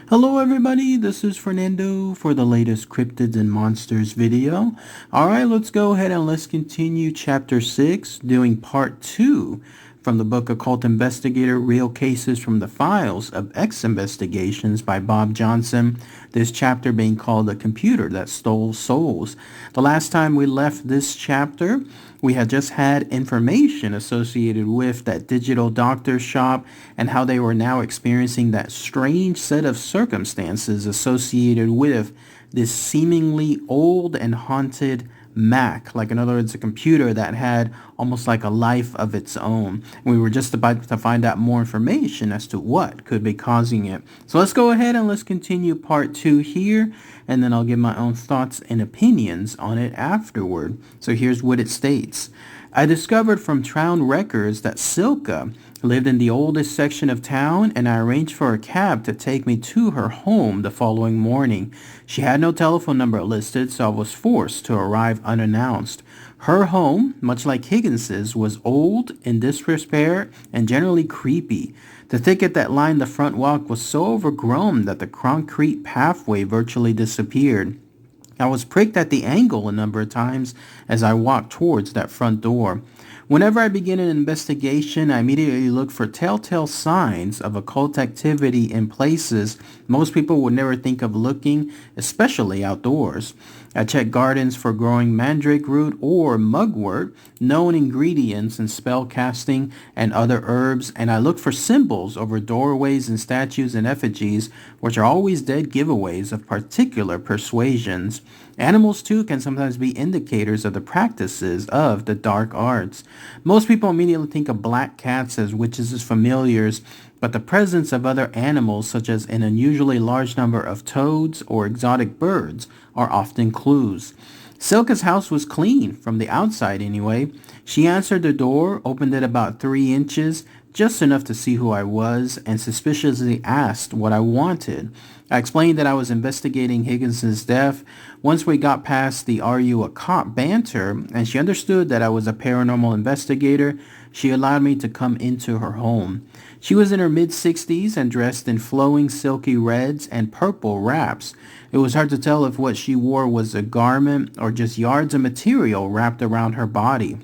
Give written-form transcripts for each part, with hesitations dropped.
Hello everybody, this is Fernando for the latest Cryptids and Monsters video. Alright, let's go ahead and let's continue chapter 6, doing part 2 from the book Occult Investigator, Real Cases from the Files of X Investigations by Bob Johnson. This chapter being called The Computer That Stole Souls. The last time we left this chapter, we had just had information associated with that digital doctor shop and how they were now experiencing that strange set of circumstances associated with this seemingly old and haunted Mac, like in other words, a computer that had almost like a life of its own. We were just about to find out more information as to what could be causing it. So let's go ahead and let's continue part 2 here, and then I'll give my own thoughts and opinions on it afterward. So here's what it states. I discovered from Trown records that Silka lived in the oldest section of town, and I arranged for a cab to take me to her home the following morning. She had no telephone number listed, so I was forced to arrive unannounced. Her home, much like Higgins's, was old, in disrepair, and generally creepy. The thicket that lined the front walk was so overgrown that the concrete pathway virtually disappeared. I was pricked at the ankle a number of times as I walked towards that front door. Whenever I begin an investigation, I immediately look for telltale signs of occult activity in places most people would never think of looking, especially outdoors. I check gardens for growing mandrake root or mugwort, known ingredients in spell casting and other herbs, and I look for symbols over doorways and statues and effigies, which are always dead giveaways of particular persuasions. Animals, too, can sometimes be indicators of the practices of the dark arts. Most people immediately think of black cats as witches as familiars, but the presence of other animals, such as an unusually large number of toads or exotic birds, are often clues. Silka's house was clean, from the outside anyway. She answered the door, opened it about 3 inches, just enough to see who I was, and suspiciously asked what I wanted. I explained that I was investigating Higginson's death. Once we got past the "Are you a cop?" banter, and she understood that I was a paranormal investigator, she allowed me to come into her home. She was in her mid-60s and dressed in flowing silky reds and purple wraps. It was hard to tell if what she wore was a garment or just yards of material wrapped around her body.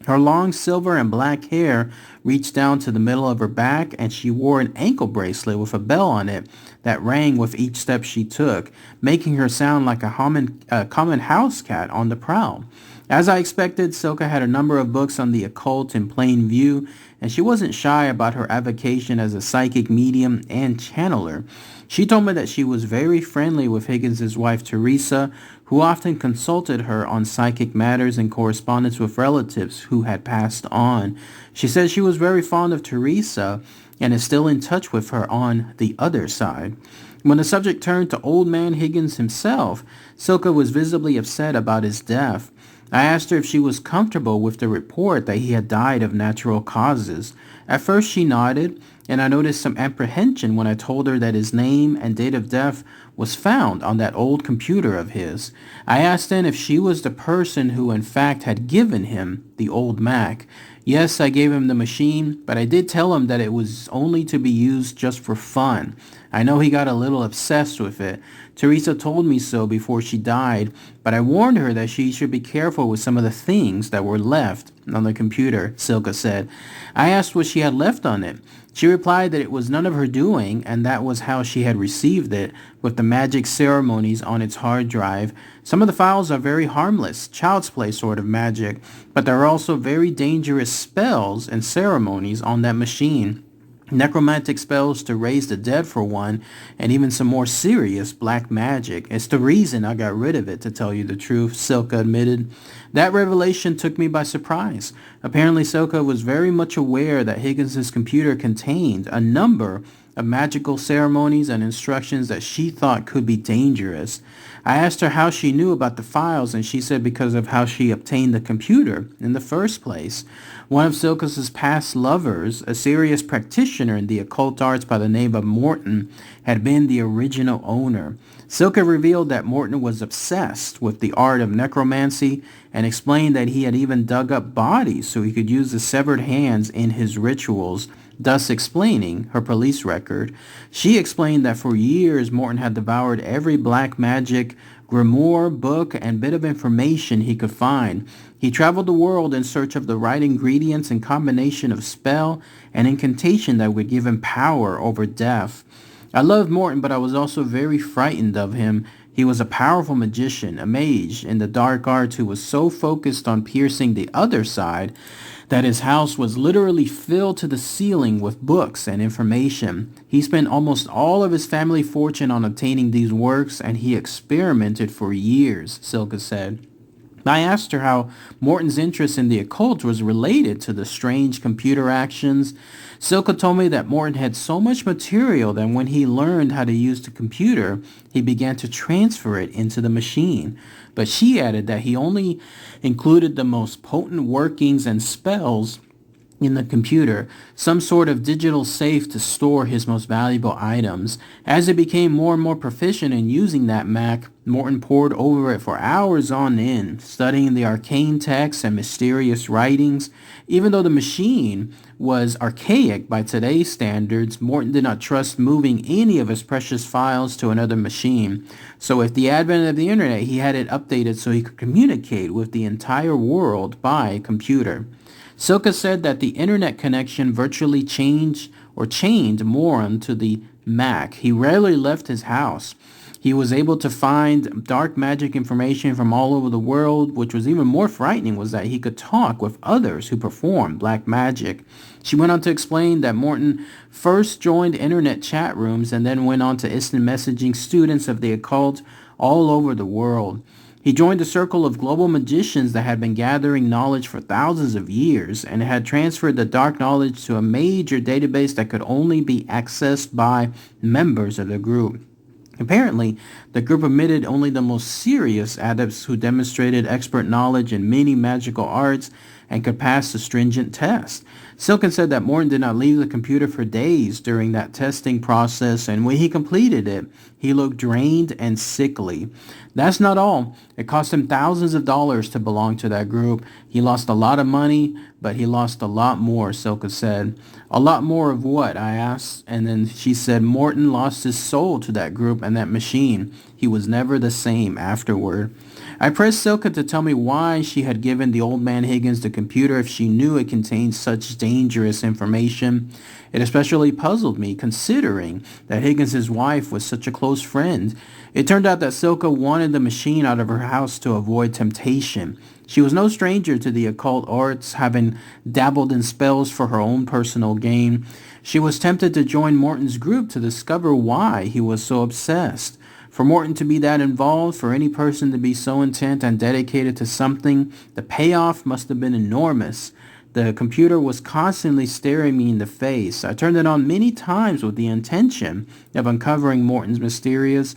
Her long silver and black hair reached down to the middle of her back, and she wore an ankle bracelet with a bell on it that rang with each step she took, making her sound like a common house cat on the prowl. As I expected, Silka had a number of books on the occult in plain view, and she wasn't shy about her avocation as a psychic medium and channeler. She told me that she was very friendly with Higgins's wife Teresa, who often consulted her on psychic matters and correspondence with relatives who had passed on. She said she was very fond of Teresa and is still in touch with her on the other side. When the subject turned to old man Higgins himself, Silka was visibly upset about his death. I asked her if she was comfortable with the report that he had died of natural causes. At first she nodded, and I noticed some apprehension when I told her that his name and date of death was found on that old computer of his. I asked then if she was the person who in fact had given him the old Mac. Yes, I gave him the machine, but I did tell him that it was only to be used just for fun. I know he got a little obsessed with it. Teresa told me so before she died, but I warned her that she should be careful with some of the things that were left on the computer, Silka said. I asked what she had left on it. She replied that it was none of her doing, and that was how she had received it, with the magic ceremonies on its hard drive. Some of the files are very harmless, child's play sort of magic, but there are also very dangerous spells and ceremonies on that machine. Necromantic spells to raise the dead for one, and even some more serious black magic. It's the reason I got rid of it, to tell you the truth, Silka admitted. That revelation took me by surprise. Apparently Silka was very much aware that Higgins's computer contained a number of magical ceremonies and instructions that she thought could be dangerous. I asked her how she knew about the files, and she said because of how she obtained the computer in the first place. One of Silka's past lovers, a serious practitioner in the occult arts by the name of Morton, had been the original owner. Silka revealed that Morton was obsessed with the art of necromancy and explained that he had even dug up bodies so he could use the severed hands in his rituals. thus explaining her police record. She explained that for years Morton had devoured every black magic grimoire, book, and bit of information he could find. He traveled the world in search of the right ingredients and combination of spell and incantation that would give him power over death. I loved Morton, but I was also very frightened of him. He was a powerful magician, a mage in the dark arts who was so focused on piercing the other side that his house was literally filled to the ceiling with books and information. He spent almost all of his family fortune on obtaining these works, and he experimented for years, Silka said. I asked her how Morton's interest in the occult was related to the strange computer actions. Silka told me that Morton had so much material that when he learned how to use the computer, he began to transfer it into the machine. But she added that he only included the most potent workings and spells in the computer, some sort of digital safe to store his most valuable items. As he became more and more proficient in using that Mac, Morton pored over it for hours on end, studying the arcane texts and mysterious writings. Even though the machine was archaic by today's standards, Morton did not trust moving any of his precious files to another machine. So with the advent of the internet, he had it updated so he could communicate with the entire world by computer. Silka said that the internet connection virtually chained Morton to the Mac. He rarely left his house. He was able to find dark magic information from all over the world. Which was even more frightening was that he could talk with others who performed black magic. She went on to explain that Morton first joined internet chat rooms and then went on to instant messaging students of the occult all over the world. He joined a circle of global magicians that had been gathering knowledge for thousands of years and had transferred the dark knowledge to a major database that could only be accessed by members of the group. Apparently, the group admitted only the most serious adepts who demonstrated expert knowledge in many magical arts and could pass the stringent test. Silken said that Morton did not leave the computer for days during that testing process, and when he completed it, he looked drained and sickly. That's not all. It cost him thousands of dollars to belong to that group. He lost a lot of money, but he lost a lot more, Silka said. A lot more of what? I asked. And then she said Morton lost his soul to that group and that machine. He was never the same afterward. I pressed Silka to tell me why she had given the old man Higgins the computer if she knew it contained such dangerous information. It especially puzzled me, considering that Higgins' wife was such a close friend. It turned out that Silka wanted the machine out of her house to avoid temptation. She was no stranger to the occult arts, having dabbled in spells for her own personal gain. She was tempted to join Morton's group to discover why he was so obsessed. For Morton to be that involved, for any person to be so intent and dedicated to something, the payoff must have been enormous. The computer was constantly staring me in the face. I turned it on many times with the intention of uncovering Morton's mysteries,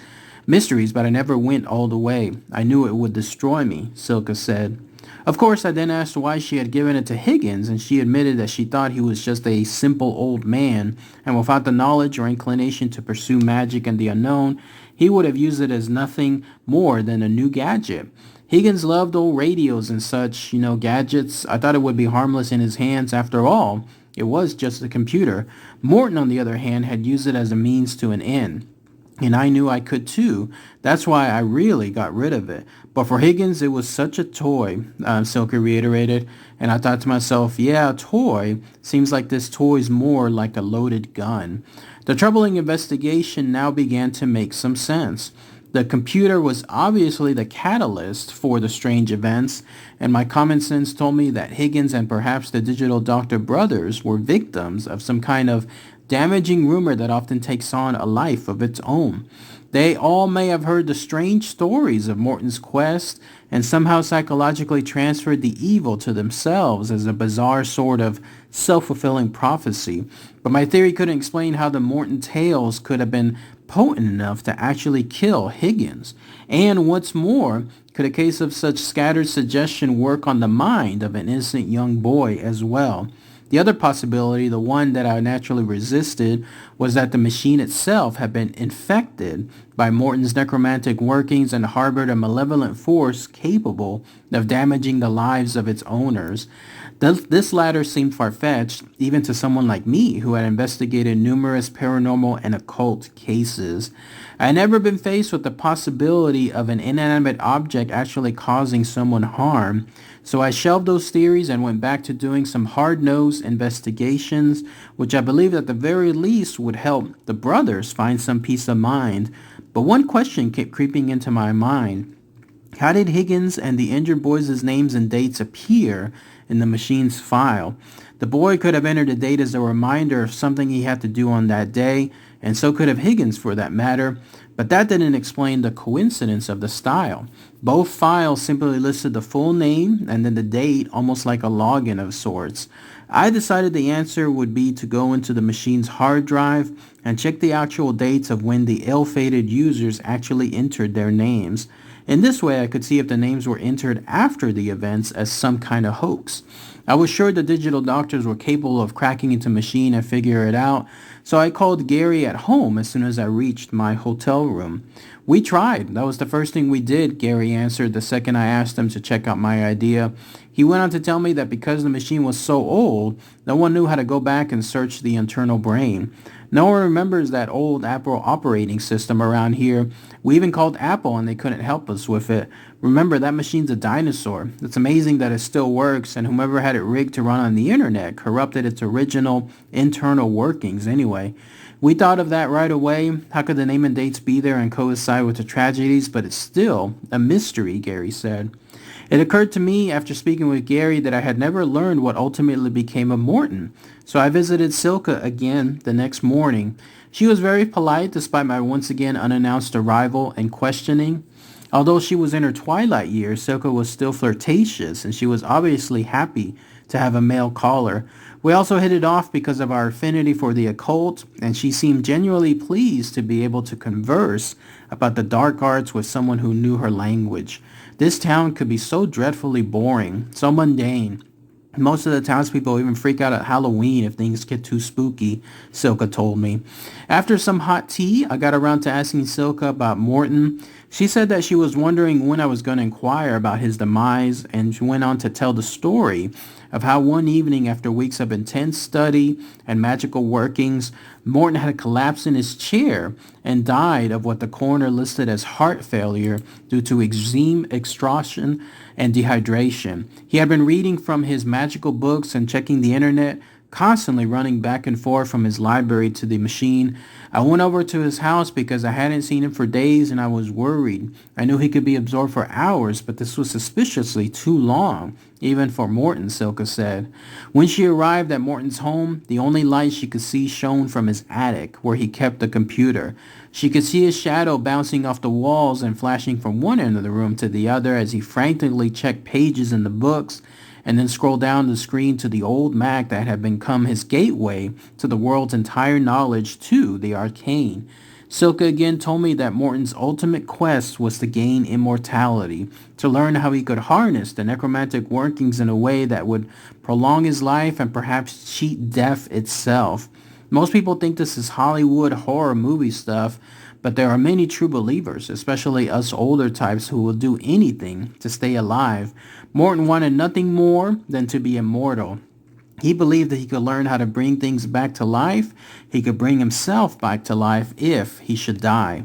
but I never went all the way. I knew it would destroy me, Silka said. Of course, I then asked why she had given it to Higgins, and she admitted that she thought he was just a simple old man, and without the knowledge or inclination to pursue magic and the unknown, he would have used it as nothing more than a new gadget. Higgins loved old radios and such, gadgets. I thought it would be harmless in his hands. After all, it was just a computer. Morton, on the other hand, had used it as a means to an end. And I knew I could too. That's why I really got rid of it. But for Higgins, it was such a toy, Silke reiterated. And I thought to myself, yeah, a toy. Seems like this toy's more like a loaded gun. The troubling investigation now began to make some sense. The computer was obviously the catalyst for the strange events, and my common sense told me that Higgins and perhaps the Digital Doctor brothers were victims of some kind of damaging rumor that often takes on a life of its own. They all may have heard the strange stories of Morton's quest and somehow psychologically transferred the evil to themselves as a bizarre sort of self-fulfilling prophecy. But my theory couldn't explain how the Morton tales could have been potent enough to actually kill Higgins. And what's more, could a case of such scattered suggestion work on the mind of an innocent young boy as well? The other possibility, the one that I naturally resisted, was that the machine itself had been infected by Morton's necromantic workings and harbored a malevolent force capable of damaging the lives of its owners. This latter seemed far-fetched, even to someone like me who had investigated numerous paranormal and occult cases. I had never been faced with the possibility of an inanimate object actually causing someone harm, so I shelved those theories and went back to doing some hard-nosed investigations, which I believed at the very least would help the brothers find some peace of mind. But one question kept creeping into my mind. How did Higgins and the injured boys' names and dates appear in the machine's file? The boy could have entered the date as a reminder of something he had to do on that day, and so could have Higgins for that matter, but that didn't explain the coincidence of the style. Both files simply listed the full name and then the date, almost like a login of sorts. I decided the answer would be to go into the machine's hard drive and check the actual dates of when the ill-fated users actually entered their names. In this way, I could see if the names were entered after the events as some kind of hoax. I was sure the digital doctors were capable of cracking into the machine and figure it out, so I called Gary at home as soon as I reached my hotel room. We tried. That was the first thing we did, Gary answered the second I asked him to check out my idea. He went on to tell me that because the machine was so old, no one knew how to go back and search the internal brain. No one remembers that old Apple operating system around here. We even called Apple and they couldn't help us with it. Remember, that machine's a dinosaur. It's amazing that it still works, and whomever had it rigged to run on the internet corrupted its original internal workings anyway. We thought of that right away. How could the name and dates be there and coincide with the tragedies? But it's still a mystery, Gary said. It occurred to me after speaking with Gary that I had never learned what ultimately became of Morton. So I visited Silka again the next morning. She was very polite despite my once again unannounced arrival and questioning. Although she was in her twilight years, Silka was still flirtatious, and she was obviously happy to have a male caller. We also hit it off because of our affinity for the occult, and she seemed genuinely pleased to be able to converse about the dark arts with someone who knew her language. This town could be so dreadfully boring, so mundane. Most of the townspeople even freak out at Halloween if things get too spooky, Silka told me. After some hot tea, I got around to asking Silka about Morton. She said that she was wondering when I was going to inquire about his demise, and she went on to tell the story of how one evening after weeks of intense study and magical workings, Morton had collapsed in his chair and died of what the coroner listed as heart failure due to extreme exhaustion and dehydration. He had been reading from his magical books and checking the internet, constantly running back and forth from his library to the machine. I went over to his house because I hadn't seen him for days and I was worried. I knew he could be absorbed for hours, but this was suspiciously too long, even for Morton, Silka said. When she arrived at Morton's home, the only light she could see shone from his attic, where he kept the computer. She could see his shadow bouncing off the walls and flashing from one end of the room to the other as he frantically checked pages in the books and then scrolled down the screen to the old Mac that had become his gateway to the world's entire knowledge to the arcane. Silka again told me that Morton's ultimate quest was to gain immortality, to learn how he could harness the necromantic workings in a way that would prolong his life and perhaps cheat death itself. Most people think this is Hollywood horror movie stuff, but there are many true believers, especially us older types who will do anything to stay alive. Morton wanted nothing more than to be immortal. He believed that he could learn how to bring things back to life. He could bring himself back to life if he should die.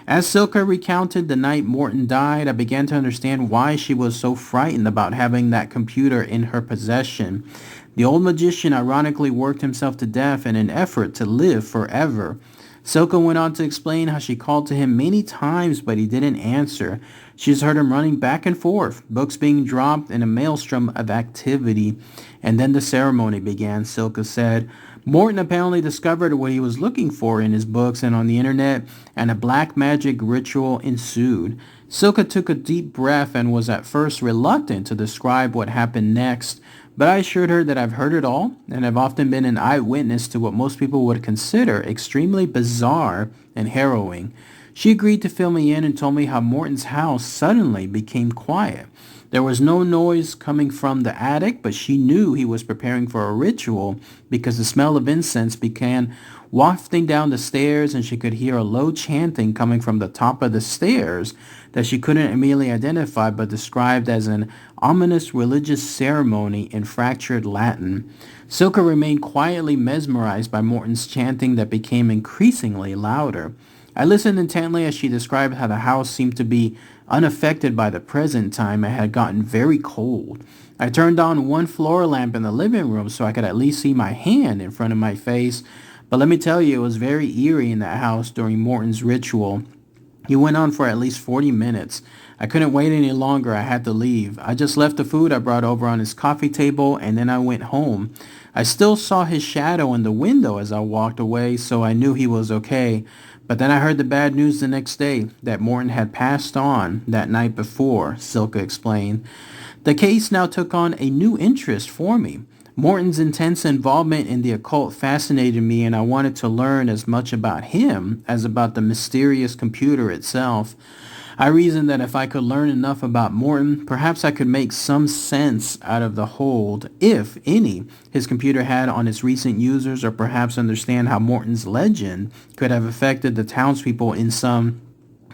As Silka recounted the night Morton died, I began to understand why she was so frightened about having that computer in her possession. The old magician ironically worked himself to death in an effort to live forever. Silka went on to explain how she called to him many times, but he didn't answer. She just heard him running back and forth, books being dropped in a maelstrom of activity. And then the ceremony began, Silka said. Morton apparently discovered what he was looking for in his books and on the internet, and a black magic ritual ensued. Silka took a deep breath and was at first reluctant to describe what happened next, but I assured her that I've heard it all and have often been an eyewitness to what most people would consider extremely bizarre and harrowing. She agreed to fill me in and told me how Morton's house suddenly became quiet. There was no noise coming from the attic, but she knew he was preparing for a ritual because the smell of incense began wafting down the stairs, and she could hear a low chanting coming from the top of the stairs that she couldn't immediately identify but described as an ominous religious ceremony in fractured Latin. Silka remained quietly mesmerized by Morton's chanting that became increasingly louder. I listened intently as she described how the house seemed to be unaffected by the present time and had gotten very cold. I turned on one floor lamp in the living room so I could at least see my hand in front of my face, but let me tell you, it was very eerie in that house during Morton's ritual. He went on for at least 40 minutes. I couldn't wait any longer. I had to leave. I just left the food I brought over on his coffee table, and then I went home. I still saw his shadow in the window as I walked away, so I knew he was okay. But then I heard the bad news the next day, that Morton had passed on that night before, Silka explained. The case now took on a new interest for me. Morton's intense involvement in the occult fascinated me, and I wanted to learn as much about him as about the mysterious computer itself. I reasoned that if I could learn enough about Morton, perhaps I could make some sense out of the hold, if any, his computer had on its recent users, or perhaps understand how Morton's legend could have affected the townspeople in some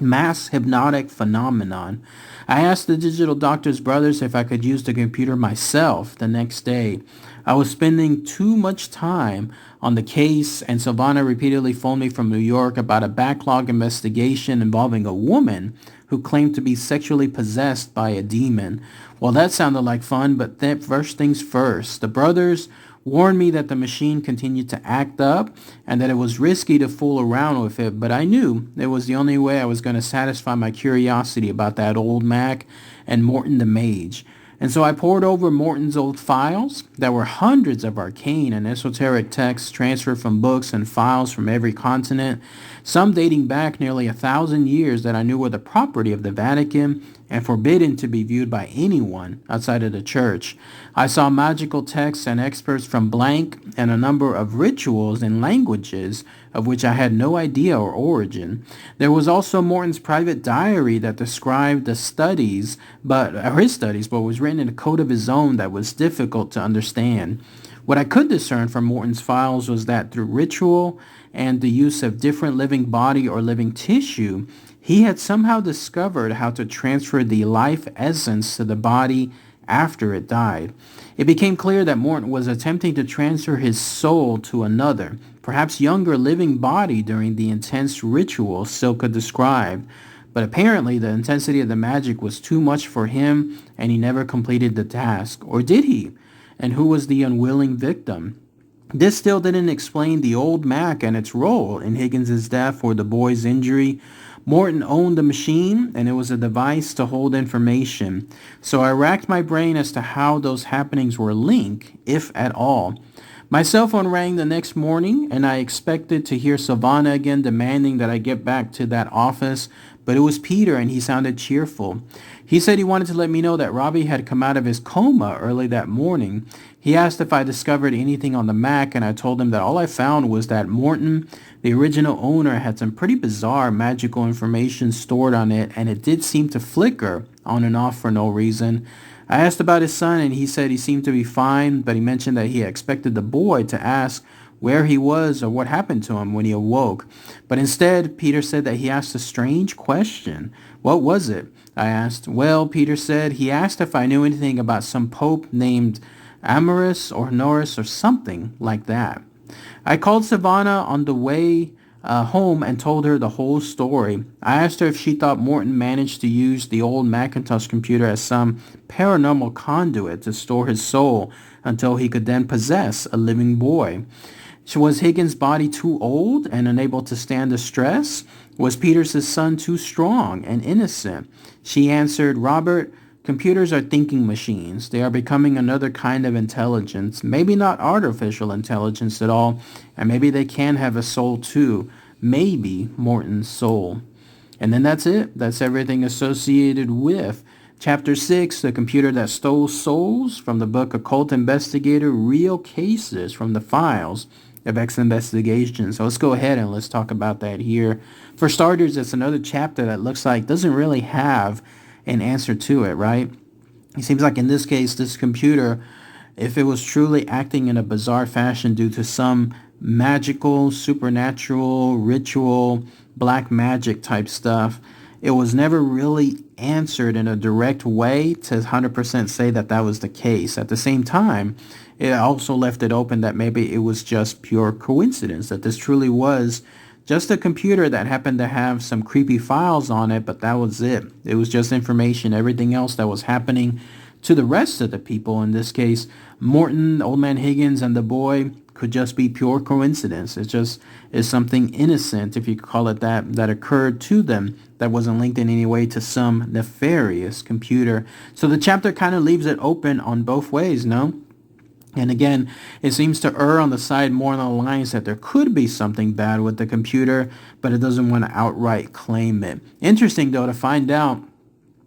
mass hypnotic phenomenon. I asked the digital doctor's brothers if I could use the computer myself the next day. I was spending too much time on the case, and Silvana repeatedly phoned me from New York about a backlog investigation involving a woman who claimed to be sexually possessed by a demon. Well, that sounded like fun, but then first things first. The brothers warned me that the machine continued to act up and that it was risky to fool around with it, but I knew it was the only way I was going to satisfy my curiosity about that old Mac and Morton the Mage. And so I pored over Morton's old files. There were hundreds of arcane and esoteric texts transferred from books and files from every continent, some dating back nearly 1,000 years that I knew were the property of the Vatican and forbidden to be viewed by anyone outside of the church. I saw magical texts and experts from blank and a number of rituals and languages of which I had no idea or origin. There was also Morton's private diary that described his studies, but was written in a code of his own that was difficult to understand. What I could discern from Morton's files was that through ritual and the use of different living body or living tissue, he had somehow discovered how to transfer the life essence to the body after it died. It became clear that Morton was attempting to transfer his soul to another, perhaps younger living body during the intense ritual Silka described. But apparently the intensity of the magic was too much for him, and he never completed the task. Or did he? And who was the unwilling victim? This still didn't explain the old Mac and its role in Higgins's death or the boy's injury. Morton owned the machine, and it was a device to hold information. So I racked my brain as to how those happenings were linked, if at all. My cell phone rang the next morning, and I expected to hear Silvana again demanding that I get back to that office, but it was Peter, and he sounded cheerful. He said he wanted to let me know that Robbie had come out of his coma early that morning. He asked if I discovered anything on the Mac, and I told him that all I found was that Morton, the original owner, had some pretty bizarre magical information stored on it, and it did seem to flicker on and off for no reason. I asked about his son, and he said he seemed to be fine, but he mentioned that he expected the boy to ask where he was or what happened to him when he awoke. But instead, Peter said that he asked a strange question. What was it? I asked. Well, Peter said he asked if I knew anything about some pope named Amorous or Norris or something like that. I called Savannah on the way home and told her the whole story. I asked her if she thought Morton managed to use the old Macintosh computer as some paranormal conduit to store his soul until he could then possess a living boy. Was Higgins' body too old and unable to stand the stress? Was Peter's son too strong and innocent? She answered, Robert, computers are thinking machines. They are becoming another kind of intelligence. Maybe not artificial intelligence at all, and maybe they can have a soul too. Maybe Morton's soul. And then that's it. That's everything associated with Chapter 6, The Computer That Stole Souls, from the book Occult Investigator, Real Cases from the Files of Investigation. So let's go ahead and let's talk about that here. For starters, it's another chapter that looks like doesn't really have an answer to it, right? It seems like in this case, this computer, if it was truly acting in a bizarre fashion due to some magical, supernatural, ritual, black magic type stuff, it was never really answered in a direct way to 100% say that that was the case. At the same time, it also left it open that maybe it was just pure coincidence, that this truly was just a computer that happened to have some creepy files on it, but that was it. It was just information. Everything else that was happening to the rest of the people, in this case, Morton, Old Man Higgins, and the boy, could just be pure coincidence. It just is something innocent, if you could call it that, that occurred to them that wasn't linked in any way to some nefarious computer. So the chapter kind of leaves it open on both ways, no? And again, it seems to err on the side more on the lines that there could be something bad with the computer, but it doesn't want to outright claim it. Interesting, though, to find out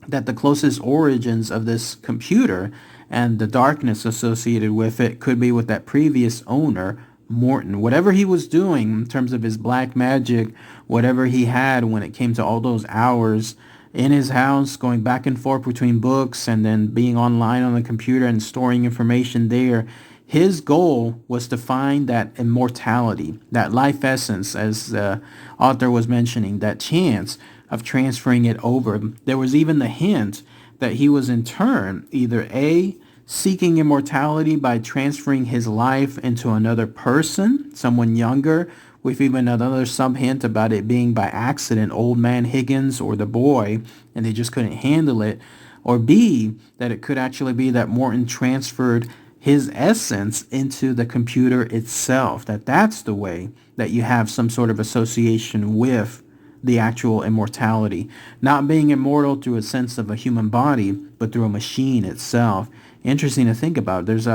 that the closest origins of this computer and the darkness associated with it could be with that previous owner, Morton. Whatever he was doing in terms of his black magic, whatever he had when it came to all those hours in his house, going back and forth between books and then being online on the computer and storing information there. His goal was to find that immortality, that life essence, as the author was mentioning, that chance of transferring it over. There was even the hint that he was in turn either A, seeking immortality by transferring his life into another person, someone younger, with even another sub-hint about it being by accident Old Man Higgins or the boy, and they just couldn't handle it. Or B, that it could actually be that Morton transferred his essence into the computer itself, that's the way that you have some sort of association with the actual immortality. Not being immortal through a sense of a human body, but through a machine itself. Interesting to think about. There's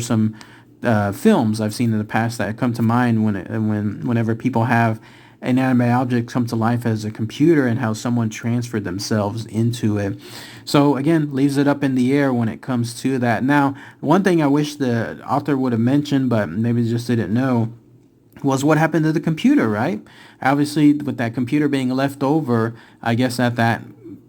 some films I've seen in the past that come to mind whenever people have inanimate objects come to life as a computer and how someone transferred themselves into it. So again, leaves it up in the air when it comes to that. Now, one thing I wish the author would have mentioned, but maybe just didn't know, was what happened to the computer, right? Obviously, with that computer being left over, I guess at that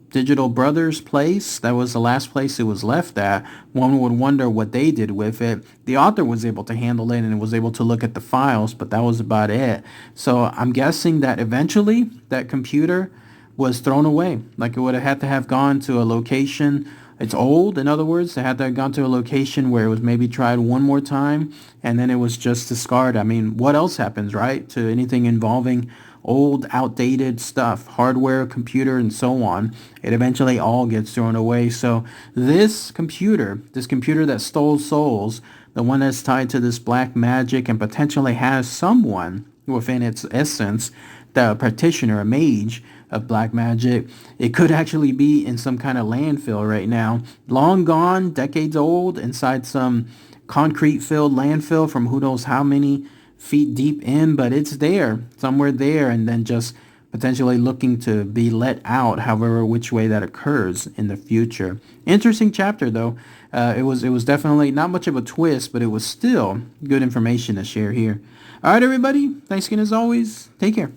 Digital Brothers place, that was the last place it was left at, one would wonder what they did with it. The author was able to handle it and was able to look at the files, but that was about it. So I'm guessing that eventually that computer was thrown away. Like it would have had to have gone to a location. It's old, in other words. It had to have gone to a location where it was maybe tried one more time and then it was just discarded. I mean, what else happens, right, to anything involving old, outdated stuff, hardware, computer, and so on? It eventually all gets thrown away. So this computer that stole souls, the one that's tied to this black magic and potentially has someone within its essence, the practitioner, a mage of black magic, it could actually be in some kind of landfill right now. Long gone, decades old, inside some concrete-filled landfill from who knows how many feet deep in, but it's there, somewhere there, and then just potentially looking to be let out, however which way that occurs in the future. Interesting chapter, though. It was definitely not much of a twist, but it was still good information to share here. All right, everybody. Thanks again as always. Take care.